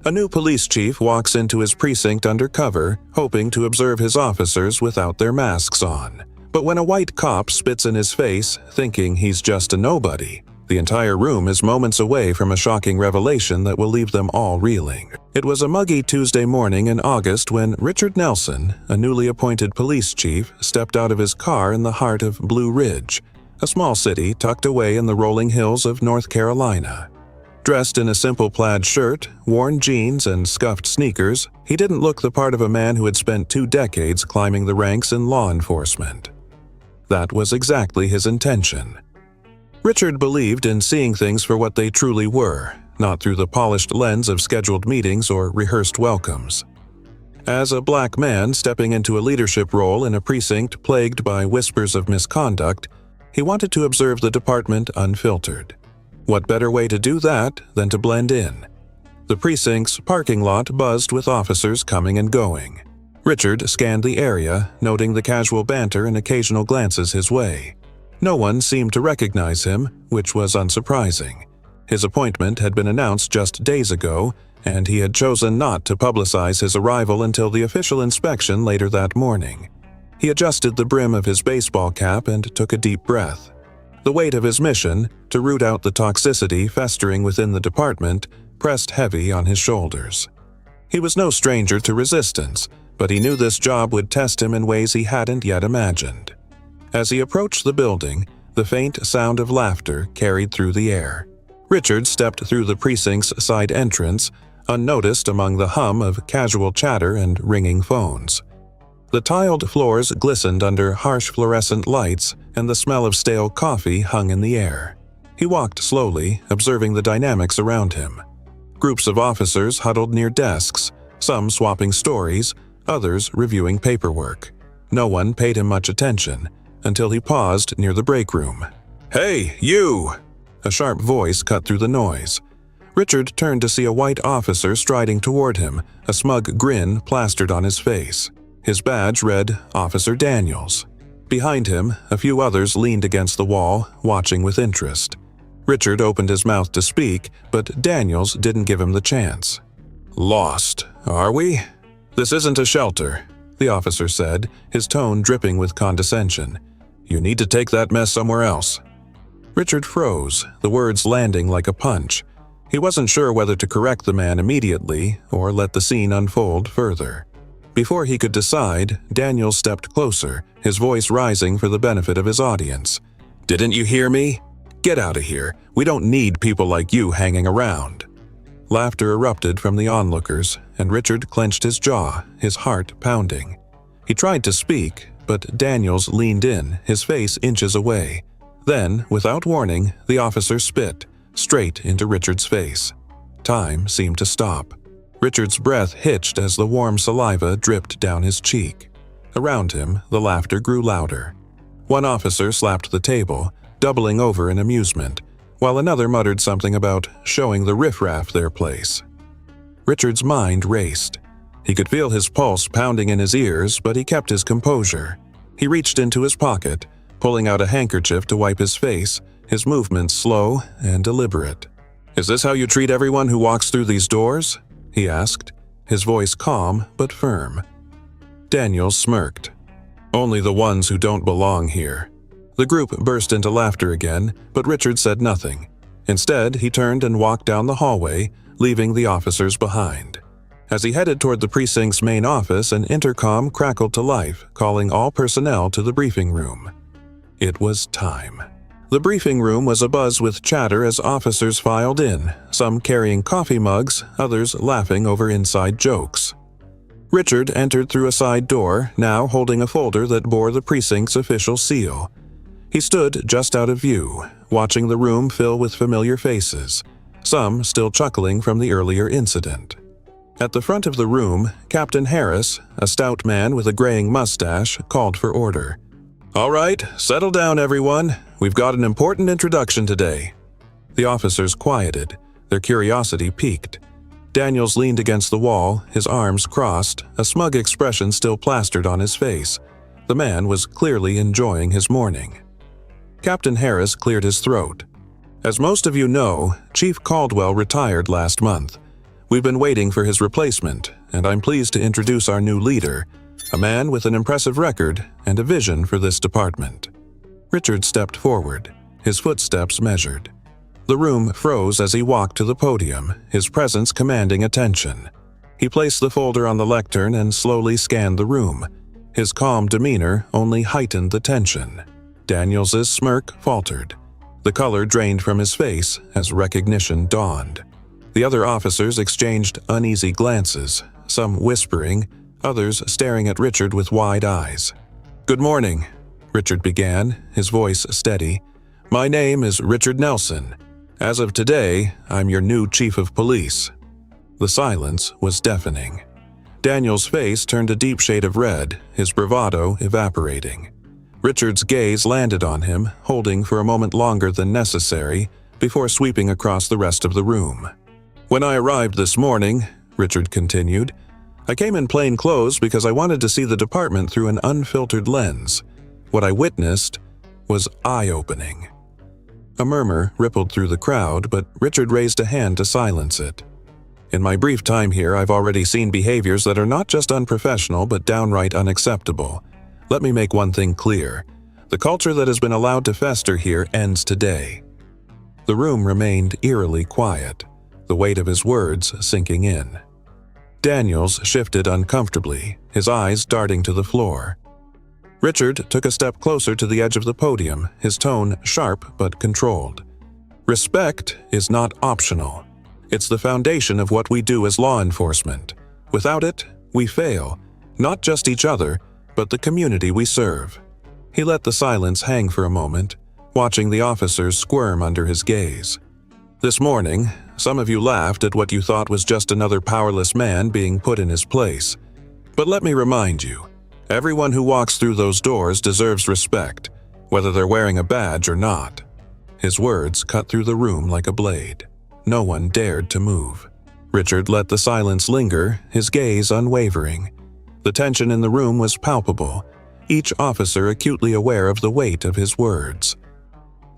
A new police chief walks into his precinct undercover, hoping to observe his officers without their masks on. But when a white cop spits in his face, thinking he's just a nobody, the entire room is moments away from a shocking revelation that will leave them all reeling. It was a muggy Tuesday morning in August when Richard Nelson, a newly appointed police chief, stepped out of his car in the heart of Blue Ridge, a small city tucked away in the rolling hills of North Carolina. Dressed in a simple plaid shirt, worn jeans, and scuffed sneakers, he didn't look the part of a man who had spent 2 decades climbing the ranks in law enforcement. That was exactly his intention. Richard believed in seeing things for what they truly were, not through the polished lens of scheduled meetings or rehearsed welcomes. As a black man stepping into a leadership role in a precinct plagued by whispers of misconduct, he wanted to observe the department unfiltered. What better way to do that than to blend in? The precinct's parking lot buzzed with officers coming and going. Richard scanned the area, noting the casual banter and occasional glances his way. No one seemed to recognize him, which was unsurprising. His appointment had been announced just days ago, and he had chosen not to publicize his arrival until the official inspection later that morning. He adjusted the brim of his baseball cap and took a deep breath. The weight of his mission, to root out the toxicity festering within the department, pressed heavy on his shoulders. He was no stranger to resistance, but he knew this job would test him in ways he hadn't yet imagined. As he approached the building, the faint sound of laughter carried through the air. Richard stepped through the precinct's side entrance, unnoticed among the hum of casual chatter and ringing phones. The tiled floors glistened under harsh fluorescent lights, and the smell of stale coffee hung in the air. He walked slowly, observing the dynamics around him. Groups of officers huddled near desks, some swapping stories, others reviewing paperwork. No one paid him much attention, until he paused near the break room. "Hey, you!" A sharp voice cut through the noise. Richard turned to see a white officer striding toward him, a smug grin plastered on his face. His badge read Officer Daniels. Behind him, a few others leaned against the wall, watching with interest. Richard opened his mouth to speak, but Daniels didn't give him the chance. "Lost, are we? This isn't a shelter," the officer said, his tone dripping with condescension. "You need to take that mess somewhere else." Richard froze, the words landing like a punch. He wasn't sure whether to correct the man immediately or let the scene unfold further. Before he could decide, Daniels stepped closer, his voice rising for the benefit of his audience. "Didn't you hear me? Get out of here. We don't need people like you hanging around." Laughter erupted from the onlookers, and Richard clenched his jaw, his heart pounding. He tried to speak, but Daniels leaned in, his face inches away. Then, without warning, the officer spit, straight into Richard's face. Time seemed to stop. Richard's breath hitched as the warm saliva dripped down his cheek. Around him, the laughter grew louder. One officer slapped the table, doubling over in amusement, while another muttered something about showing the riffraff their place. Richard's mind raced. He could feel his pulse pounding in his ears, but he kept his composure. He reached into his pocket, pulling out a handkerchief to wipe his face, his movements slow and deliberate. "Is this how you treat everyone who walks through these doors?" he asked, his voice calm but firm. Daniels smirked. "Only the ones who don't belong here." The group burst into laughter again, but Richard said nothing. Instead, he turned and walked down the hallway, leaving the officers behind. As he headed toward the precinct's main office, an intercom crackled to life, calling all personnel to the briefing room. It was time. The briefing room was abuzz with chatter as officers filed in, some carrying coffee mugs, others laughing over inside jokes. Richard entered through a side door, now holding a folder that bore the precinct's official seal. He stood just out of view, watching the room fill with familiar faces, some still chuckling from the earlier incident. At the front of the room, Captain Harris, a stout man with a graying mustache, called for order. "All right, settle down, everyone. We've got an important introduction today." The officers quieted, their curiosity piqued. Daniels leaned against the wall, his arms crossed, a smug expression still plastered on his face. The man was clearly enjoying his morning. Captain Harris cleared his throat. "As most of you know, Chief Caldwell retired last month. We've been waiting for his replacement, and I'm pleased to introduce our new leader, a man with an impressive record and a vision for this department." Richard stepped forward, his footsteps measured. The room froze as he walked to the podium, his presence commanding attention. He placed the folder on the lectern and slowly scanned the room. His calm demeanor only heightened the tension. Daniels's smirk faltered. The color drained from his face as recognition dawned. The other officers exchanged uneasy glances, some whispering, others staring at Richard with wide eyes. "Good morning," Richard began, his voice steady. "My name is Richard Nelson. As of today, I'm your new chief of police." The silence was deafening. Daniel's face turned a deep shade of red, his bravado evaporating. Richard's gaze landed on him, holding for a moment longer than necessary, before sweeping across the rest of the room. "When I arrived this morning," Richard continued, "I came in plain clothes because I wanted to see the department through an unfiltered lens. What I witnessed was eye-opening." A murmur rippled through the crowd, but Richard raised a hand to silence it. "In my brief time here, I've already seen behaviors that are not just unprofessional but downright unacceptable. Let me make one thing clear. The culture that has been allowed to fester here ends today." The room remained eerily quiet, the weight of his words sinking in. Daniels shifted uncomfortably, his eyes darting to the floor. Richard took a step closer to the edge of the podium, his tone sharp but controlled. "Respect is not optional. It's the foundation of what we do as law enforcement. Without it, we fail, not just each other, but the community we serve." He let the silence hang for a moment, watching the officers squirm under his gaze. "This morning, some of you laughed at what you thought was just another powerless man being put in his place. But let me remind you, everyone who walks through those doors deserves respect, whether they're wearing a badge or not." His words cut through the room like a blade. No one dared to move. Richard let the silence linger, his gaze unwavering. The tension in the room was palpable, each officer acutely aware of the weight of his words.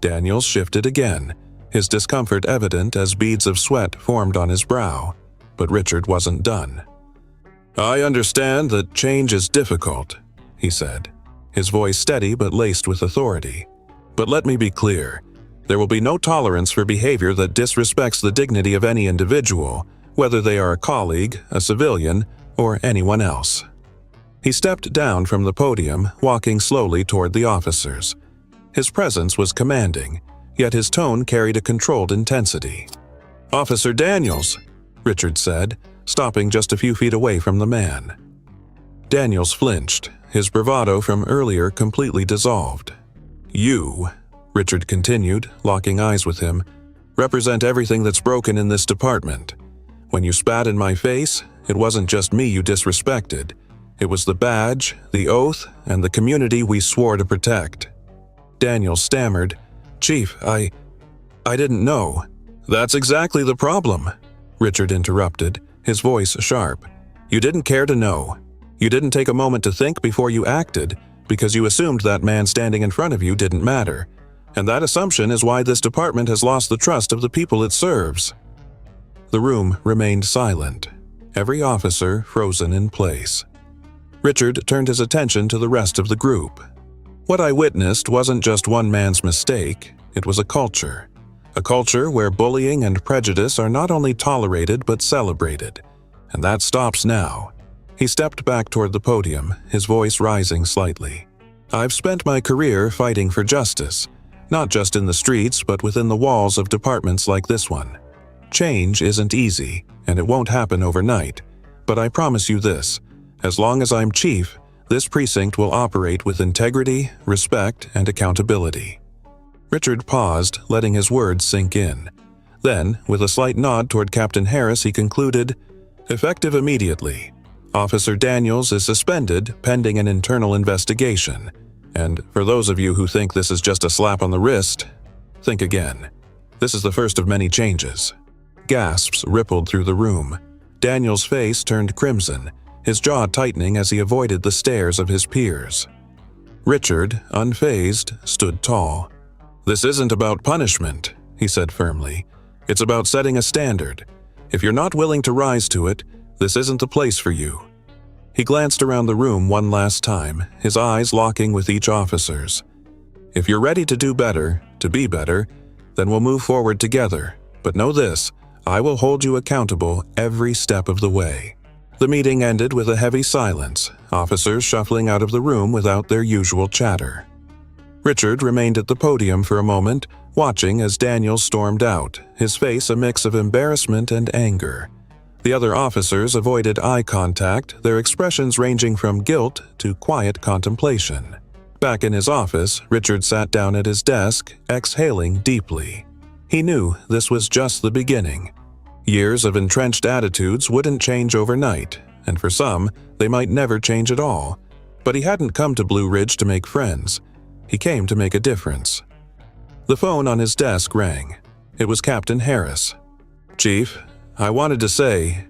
Daniels shifted again, his discomfort evident as beads of sweat formed on his brow. But Richard wasn't done. "I understand that change is difficult," he said, his voice steady but laced with authority. "But let me be clear. There will be no tolerance for behavior that disrespects the dignity of any individual, whether they are a colleague, a civilian, or anyone else." He stepped down from the podium, walking slowly toward the officers. His presence was commanding, yet his tone carried a controlled intensity. "Officer Daniels," Richard said, stopping just a few feet away from the man. Daniels flinched, his bravado from earlier completely dissolved. "You," Richard continued, locking eyes with him, "represent everything that's broken in this department. When you spat in my face, it wasn't just me you disrespected. It was the badge, the oath, and the community we swore to protect." Daniels stammered, "Chief, I didn't know." "That's exactly the problem," Richard interrupted, his voice sharp. "You didn't care to know. You didn't take a moment to think before you acted, because you assumed that man standing in front of you didn't matter. And that assumption is why this department has lost the trust of the people it serves." The room remained silent, every officer frozen in place. Richard turned his attention to the rest of the group. What I witnessed wasn't just one man's mistake, it was a culture. A culture where bullying and prejudice are not only tolerated but celebrated. And that stops now. He stepped back toward the podium, his voice rising slightly. "I've spent my career fighting for justice, not just in the streets but within the walls of departments like this one. Change isn't easy, and it won't happen overnight. But I promise you this, as long as I'm chief, this precinct will operate with integrity, respect, and accountability." Richard paused, letting his words sink in. Then, with a slight nod toward Captain Harris, he concluded, "Effective immediately. Officer Daniels is suspended pending an internal investigation. And for those of you who think this is just a slap on the wrist, think again. This is the first of many changes." Gasps rippled through the room. Daniel's face turned crimson, his jaw tightening as he avoided the stares of his peers. Richard, unfazed, stood tall. "This isn't about punishment," he said firmly. "It's about setting a standard. If you're not willing to rise to it, this isn't the place for you." He glanced around the room one last time, his eyes locking with each officer's. "If you're ready to do better, to be better, then we'll move forward together. But know this, I will hold you accountable every step of the way." The meeting ended with a heavy silence, officers shuffling out of the room without their usual chatter. Richard remained at the podium for a moment, watching as Daniels stormed out, his face a mix of embarrassment and anger. The other officers avoided eye contact, their expressions ranging from guilt to quiet contemplation. Back in his office, Richard sat down at his desk, exhaling deeply. He knew this was just the beginning. Years of entrenched attitudes wouldn't change overnight, and for some, they might never change at all. But he hadn't come to Blue Ridge to make friends. He came to make a difference. The phone on his desk rang. It was Captain Harris. "Chief, I wanted to say,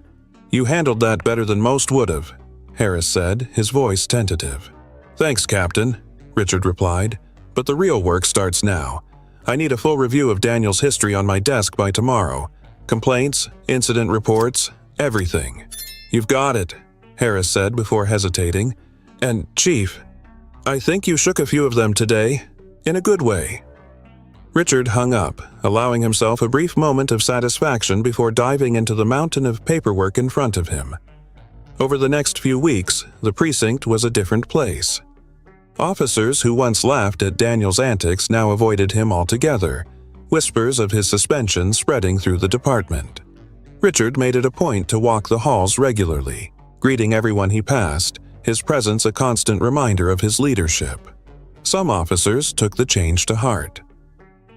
you handled that better than most would have," Harris said, his voice tentative. "Thanks, Captain," Richard replied, "but the real work starts now. I need a full review of Daniel's history on my desk by tomorrow. Complaints, incident reports, everything." "You've got it," Harris said before hesitating. "And, Chief, I think you shook a few of them today, in a good way." Richard hung up, allowing himself a brief moment of satisfaction before diving into the mountain of paperwork in front of him. Over the next few weeks, the precinct was a different place. Officers who once laughed at Daniel's antics now avoided him altogether, whispers of his suspension spreading through the department. Richard made it a point to walk the halls regularly, greeting everyone he passed, his presence a constant reminder of his leadership. Some officers took the change to heart.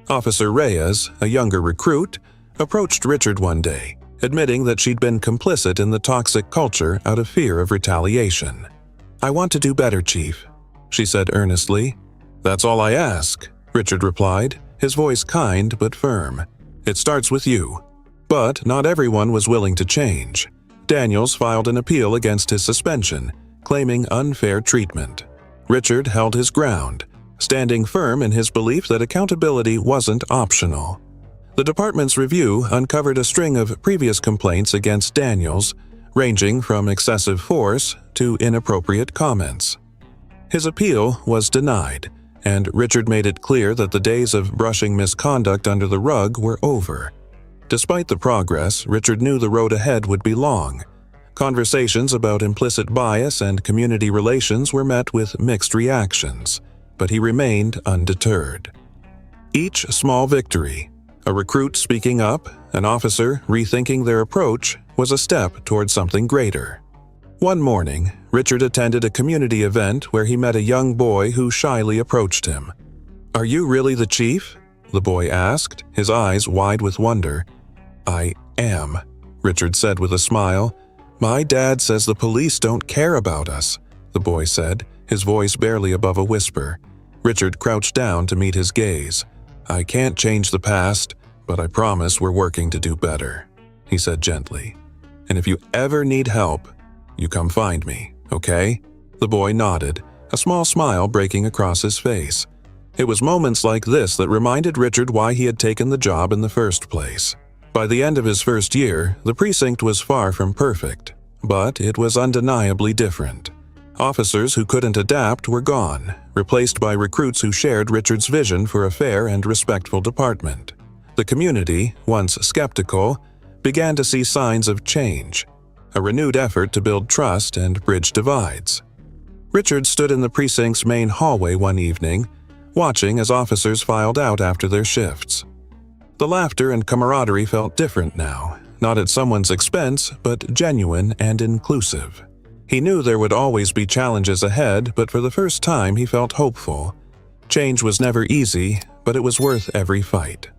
Officer Reyes, a younger recruit, approached Richard one day, admitting that she'd been complicit in the toxic culture out of fear of retaliation. "I want to do better, Chief," she said earnestly. "That's all I ask," Richard replied, his voice kind but firm. "It starts with you." But not everyone was willing to change. Daniels filed an appeal against his suspension, claiming unfair treatment. Richard held his ground, standing firm in his belief that accountability wasn't optional. The department's review uncovered a string of previous complaints against Daniels, ranging from excessive force to inappropriate comments. His appeal was denied, and Richard made it clear that the days of brushing misconduct under the rug were over. Despite the progress, Richard knew the road ahead would be long. Conversations about implicit bias and community relations were met with mixed reactions, but he remained undeterred. Each small victory, a recruit speaking up, an officer rethinking their approach, was a step toward something greater. One morning, Richard attended a community event where he met a young boy who shyly approached him. "Are you really the chief?" the boy asked, his eyes wide with wonder. "I am," Richard said with a smile. "My dad says the police don't care about us," the boy said, his voice barely above a whisper. Richard crouched down to meet his gaze. "I can't change the past, but I promise we're working to do better," he said gently. "And if you ever need help, you come find me, okay?" The boy nodded, a small smile breaking across his face. It was moments like this that reminded Richard why he had taken the job in the first place. By the end of his first year, the precinct was far from perfect, but it was undeniably different. Officers who couldn't adapt were gone, replaced by recruits who shared Richard's vision for a fair and respectful department. The community, once skeptical, began to see signs of change, a renewed effort to build trust and bridge divides. Richard stood in the precinct's main hallway one evening, watching as officers filed out after their shifts. The laughter and camaraderie felt different now, not at someone's expense, but genuine and inclusive. He knew there would always be challenges ahead, but for the first time he felt hopeful. Change was never easy, but it was worth every fight.